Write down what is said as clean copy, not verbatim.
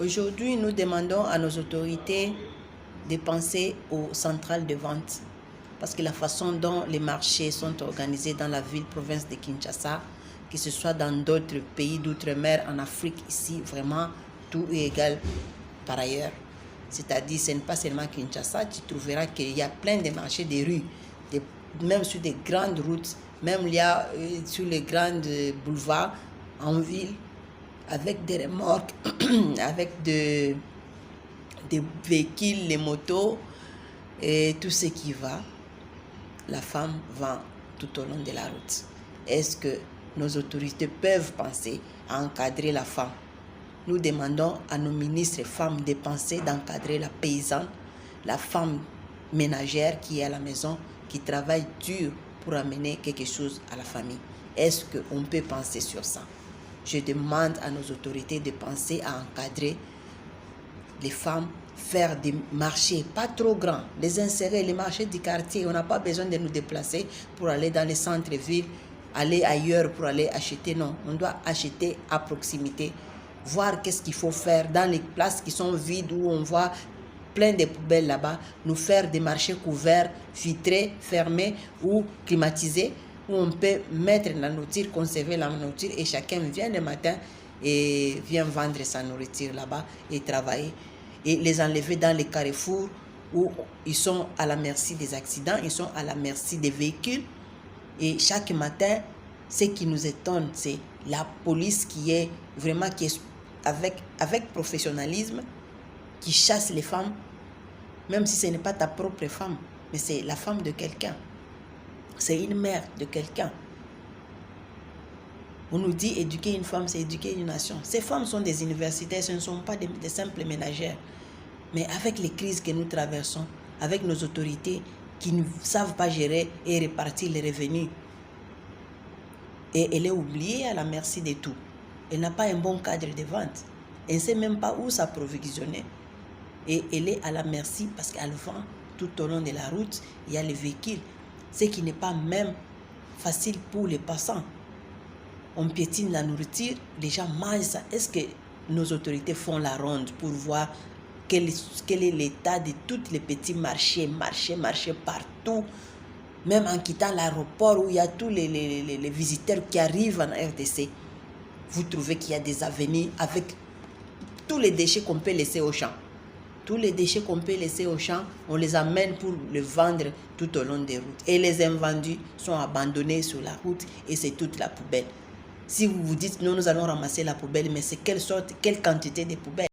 Aujourd'hui, nous demandons à nos autorités de penser aux centrales de vente. Parce que la façon dont les marchés sont organisés dans la ville-province de Kinshasa, que ce soit dans d'autres pays d'outre-mer, en Afrique, ici, vraiment, tout est égal par ailleurs. C'est-à-dire, ce n'est pas seulement Kinshasa, tu trouveras qu'il y a plein de marchés de rues, même sur des grandes routes, même il y a sur les grands boulevards en ville, avec des remorques, avec des véhicules, les motos et tout ce qui va. La femme vend tout au long de la route. Est-ce que nos autorités peuvent penser à encadrer la femme? Nous demandons à nos ministres femmes de penser d'encadrer la paysanne, la femme ménagère qui est à la maison, qui travaille dur pour amener quelque chose à la famille. Est-ce qu'on peut penser sur ça? Je demande à nos autorités de penser à encadrer les femmes, faire des marchés pas trop grands, les insérer, les marchés du quartier. On n'a pas besoin de nous déplacer pour aller dans les centres-villes, aller ailleurs pour aller acheter. Non, on doit acheter à proximité, voir qu'est-ce qu'il faut faire dans les places qui sont vides où on voit plein de poubelles là-bas, nous faire des marchés couverts, vitrés, fermés ou climatisés, où on peut mettre la nourriture, conserver la nourriture et chacun vient le matin et vient vendre sa nourriture là-bas et travailler. Et les enlever dans les carrefours où ils sont à la merci des accidents, ils sont à la merci des véhicules. Et chaque matin, ce qui nous étonne, c'est la police qui est vraiment avec professionnalisme, qui chasse les femmes, même si ce n'est pas ta propre femme, mais c'est la femme de quelqu'un. C'est une mère de quelqu'un. On nous dit éduquer une femme, c'est éduquer une nation. Ces femmes sont des universitaires, ce ne sont pas des simples ménagères. Mais avec les crises que nous traversons, avec nos autorités qui ne savent pas gérer et répartir les revenus, et elle est oubliée à la merci de tout. Elle n'a pas un bon cadre de vente. Elle ne sait même pas où s'approvisionner. Et elle est à la merci parce qu'elle vend tout au long de la route. Il y a les véhicules. Ce qui n'est pas même facile pour les passants. On piétine la nourriture, les gens mangent ça. Est-ce que nos autorités font la ronde pour voir quel est l'état de tous les petits marchés partout, même en quittant l'aéroport où il y a tous les visiteurs qui arrivent en RDC. Vous trouvez qu'il y a des avenues avec tous les déchets qu'on peut laisser au champ. Tous les déchets qu'on peut laisser au champ, on les amène pour les vendre tout au long des routes. Et les invendus sont abandonnés sur la route et c'est toute la poubelle. Si vous vous dites, non, nous allons ramasser la poubelle, mais c'est quelle quantité de poubelle?